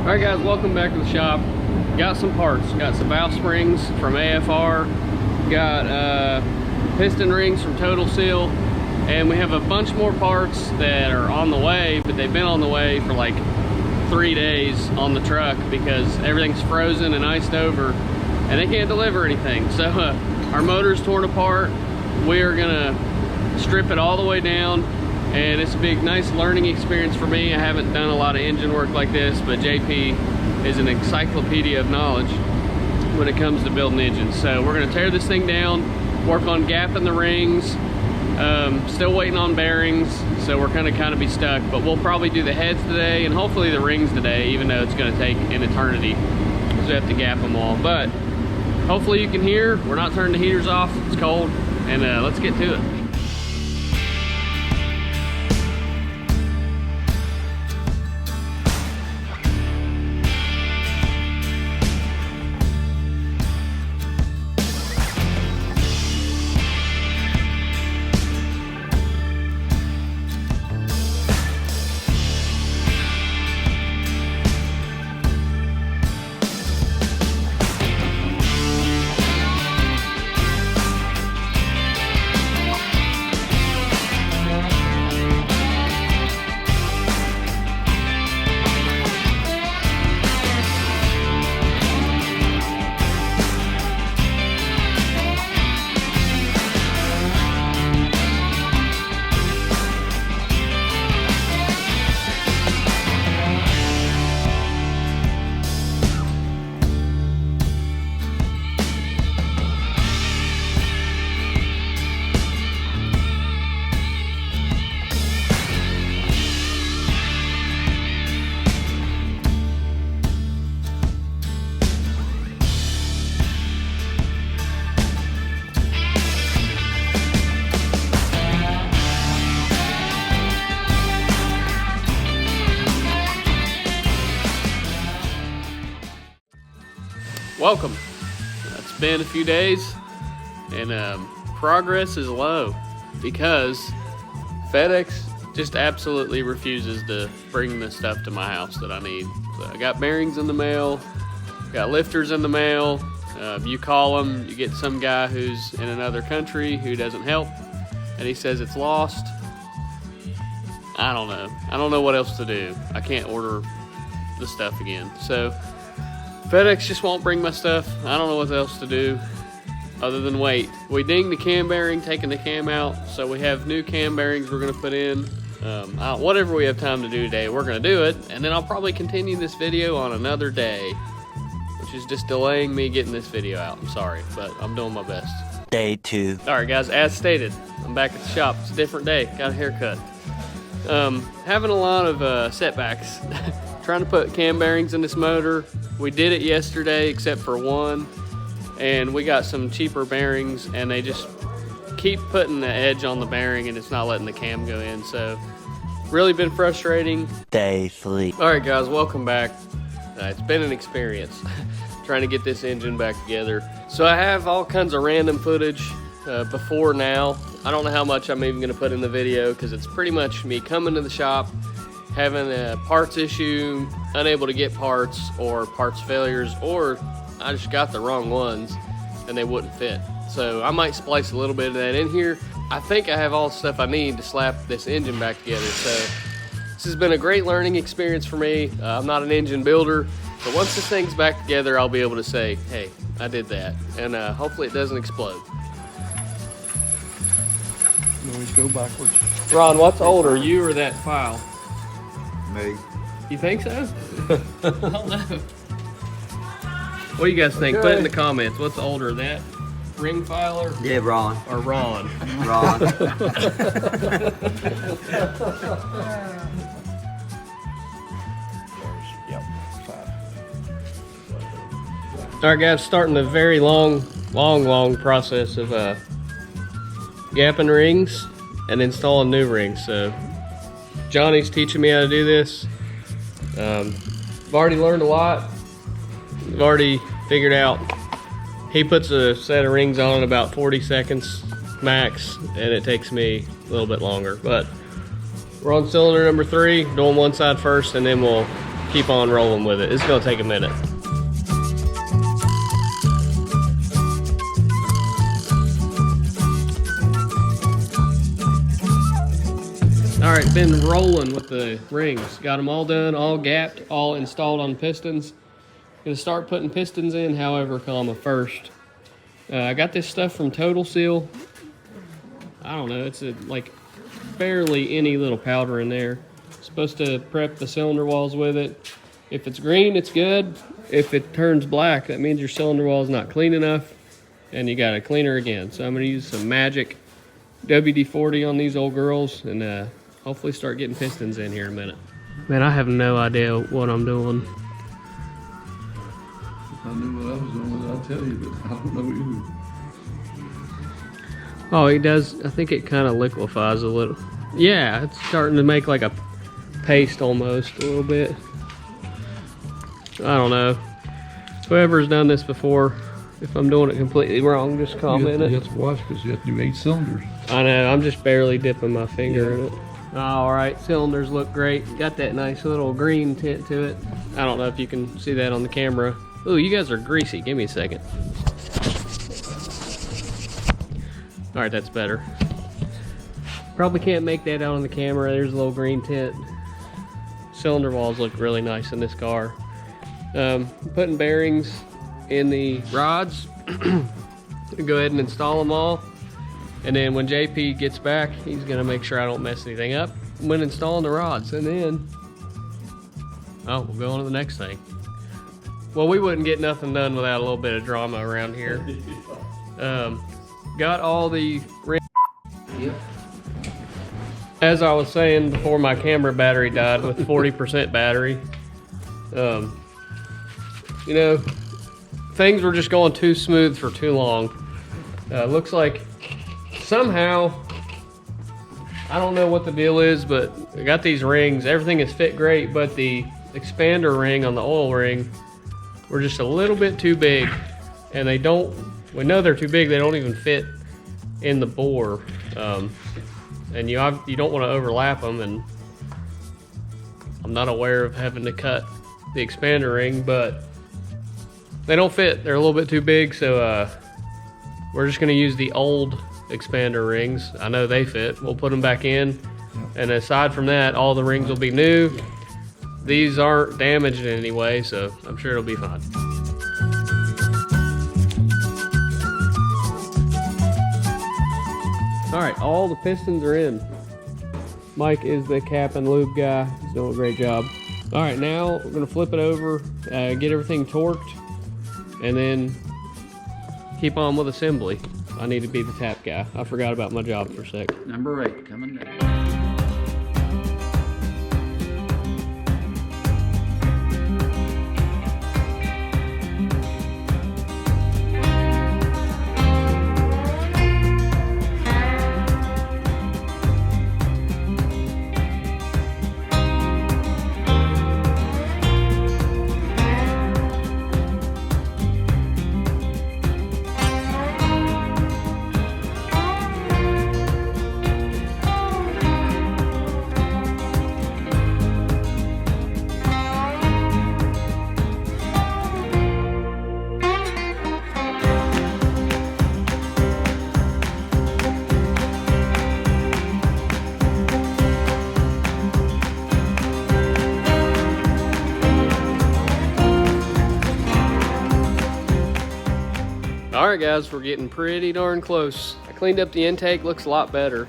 Alright guys, welcome back to the shop. Got some parts. Got some valve springs from AFR. Got piston rings from Total Seal. And we have a bunch more parts that are on the way, but they've been on the way for like 3 days on the truck because everything's frozen and iced over and they can't deliver anything. So our motor's torn apart. We are gonna strip it all the way down, and it's a big, nice learning experience for me. I haven't done a lot of engine work like this, but JP is an encyclopedia of knowledge when it comes to building engines. So we're gonna tear this thing down, work on gapping the rings. Still waiting on bearings, so we're gonna kind of be stuck, but we'll probably do the heads today and hopefully the rings today, even though it's gonna take an eternity because we have to gap them all. But hopefully you can hear, we're not turning the heaters off, it's cold, and let's get to it. Welcome. It's been a few days and progress is low because FedEx just absolutely refuses to bring the stuff to my house that I need. So I got bearings in the mail, got lifters in the mail. You call them, you get some guy who's in another country who doesn't help, and he says it's lost. I don't know. I don't know what else to do. I can't order the stuff again. So FedEx just won't bring my stuff. I don't know what else to do other than wait. We dinged the cam bearing, taking the cam out, so we have new cam bearings we're gonna put in. Whatever we have time to do today, we're gonna do it, and then I'll probably continue this video on another day, which is just delaying me getting this video out. I'm sorry, but I'm doing my best. Day 2. All right, guys, as stated, I'm back at the shop. It's a different day, got a haircut. Having a lot of setbacks. Trying to put cam bearings in this motor. We did it yesterday except for one, and we got some cheaper bearings and they just keep putting the edge on the bearing and it's not letting the cam go in, so really been frustrating. Day 3. All right guys, welcome back. It's been an experience trying to get this engine back together. So I have all kinds of random footage before now. I don't know how much I'm even gonna put in the video because it's pretty much me coming to the shop, having a parts issue, unable to get parts, or parts failures, or I just got the wrong ones and they wouldn't fit. So I might splice a little bit of that in here. I think I have all the stuff I need to slap this engine back together. So this has been a great learning experience for me. I'm not an engine builder, but once this thing's back together, I'll be able to say, hey, I did that. And hopefully it doesn't explode. You always go backwards. Ron, what's older, you or that file? Me. You think so? I don't know. What do you guys think? Okay. Put it in the comments. What's older, that ring filer? Yeah, Ron. Or Ron? Ron. Yep, 5. All right, guys, starting the very long process of gapping rings and installing new rings. So Johnny's teaching me how to do this. I've already learned a lot. I've already figured out. He puts a set of rings on in about 40 seconds max, and it takes me a little bit longer. But we're on cylinder number 3, doing one side first, and then we'll keep on rolling with it. It's gonna take a minute. All right, been rolling with the rings. Got them all done, all gapped, all installed on pistons. Gonna start putting pistons in, however, first. I got this stuff from Total Seal. I don't know, it's like barely any little powder in there. Supposed to prep the cylinder walls with it. If it's green, it's good. If it turns black, that means your cylinder wall is not clean enough and you gotta clean her again. So I'm gonna use some Magic WD-40 on these old girls and hopefully start getting pistons in here in a minute. Man, I have no idea what I'm doing. If I knew what I was doing, I'd tell you, but I don't know either. Oh, it does. I think it kind of liquefies a little. Yeah, it's starting to make like a paste almost a little bit. I don't know. Whoever's done this before, if I'm doing it completely wrong, just comment it. You have to watch because you have to do 8 cylinders. I know, I'm just barely dipping my finger in it. All right, cylinders look great. Got that nice little green tint to it. I don't know if you can see that on the camera. Ooh, you guys are greasy. Give me a second. All right, that's better. Probably can't make that out on the camera. There's a little green tint. Cylinder walls look really nice in this car. Putting bearings in the rods. Go ahead and install them all. And then when JP gets back, he's gonna make sure I don't mess anything up when installing the rods. And then, oh, we'll go on to the next thing. Well, we wouldn't get nothing done without a little bit of drama around here. Got all the rings. Yep. As I was saying before, my camera battery died with 40% battery. You know, things were just going too smooth for too long. Looks like somehow, I don't know what the deal is, but I got these rings. Everything is fit great, but the expander ring on the oil ring were just a little bit too big, and they don't. We know they're too big. They don't even fit in the bore, and you don't want to overlap them. And I'm not aware of having to cut the expander ring, but they don't fit. They're a little bit too big, so we're just going to use the old expander rings. I know they fit. We'll put them back in, and aside from that, all the rings will be new. These aren't damaged in any way, so I'm sure it'll be fine. All right, all the pistons are in. Mike is the cap and lube guy. He's doing a great job. All right, now we're gonna flip it over, get everything torqued, and then keep on with assembly. I need to be the tap guy. I forgot about my job for a sec. Number 8 coming down. Alright guys, we're getting pretty darn close. I cleaned up the intake, looks a lot better.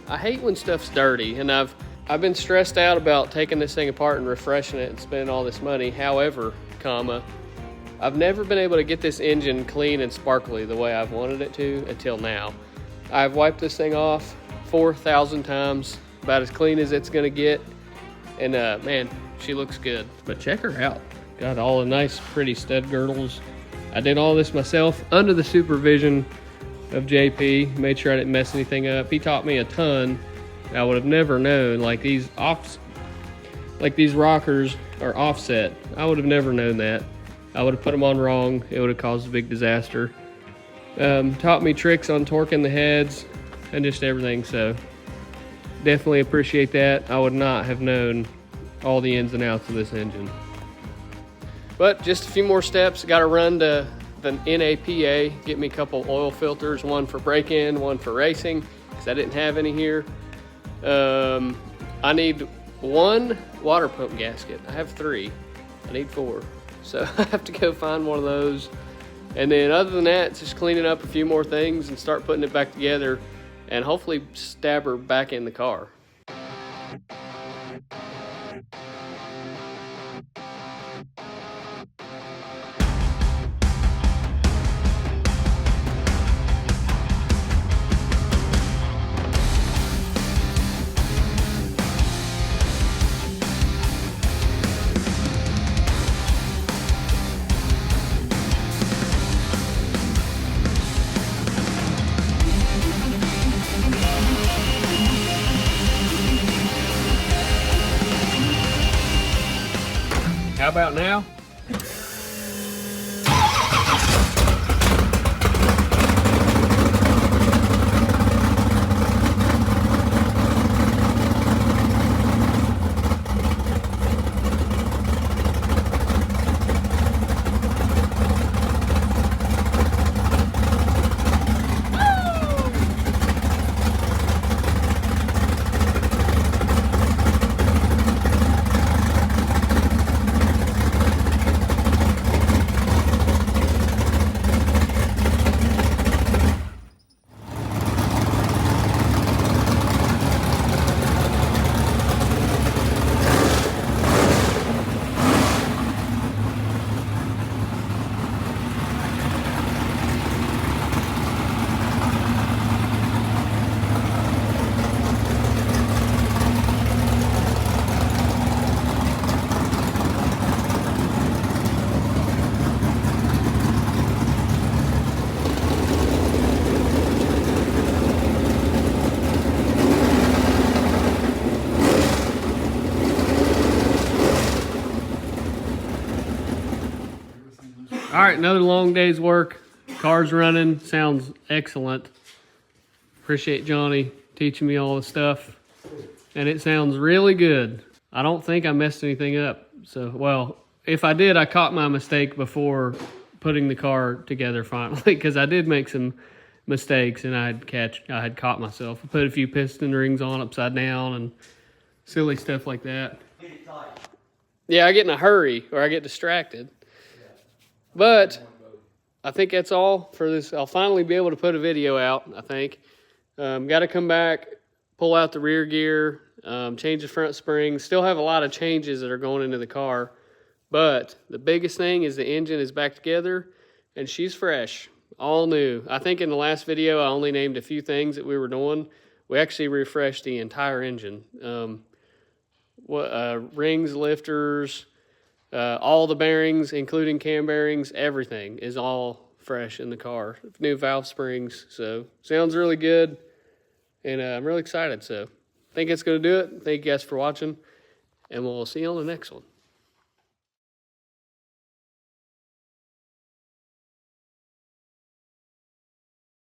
I hate when stuff's dirty, and I've been stressed out about taking this thing apart and refreshing it and spending all this money. However, I've never been able to get this engine clean and sparkly the way I've wanted it to until now. I've wiped this thing off 4,000 times, about as clean as it's gonna get, and man, she looks good. But check her out. Got all the nice pretty stud girdles. I did all this myself under the supervision of JP, made sure I didn't mess anything up. He taught me a ton. I would have never known, like these rockers are offset. I would have never known that. I would have put them on wrong. It would have caused a big disaster. Taught me tricks on torquing the heads and just everything, so definitely appreciate that. I would not have known all the ins and outs of this engine. But just a few more steps. Got to run to the NAPA, get me a couple oil filters, one for break-in, one for racing, because I didn't have any here. I need one water pump gasket. I have 3. I need 4. So I have to go find one of those. And then other than that, it's just cleaning up a few more things and start putting it back together and hopefully stab her back in the car. How about now? All right, another long day's work. Car's running, sounds excellent. Appreciate Johnny teaching me all the stuff. And it sounds really good. I don't think I messed anything up. So, well, if I did, I caught my mistake before putting the car together finally, because I did make some mistakes and I had caught myself. I put a few piston rings on upside down and silly stuff like that. Yeah, I get in a hurry or I get distracted. But I think that's all for this. I'll finally be able to put a video out, I think. Got to come back, pull out the rear gear, change the front springs. Still have a lot of changes that are going into the car. But the biggest thing is the engine is back together and she's fresh, all new. I think in the last video, I only named a few things that we were doing. We actually refreshed the entire engine. Rings, lifters, all the bearings, including cam bearings, everything is all fresh in the car. New valve springs, so sounds really good. And I'm really excited, so I think that's going to do it. Thank you guys for watching, and we'll see you on the next one.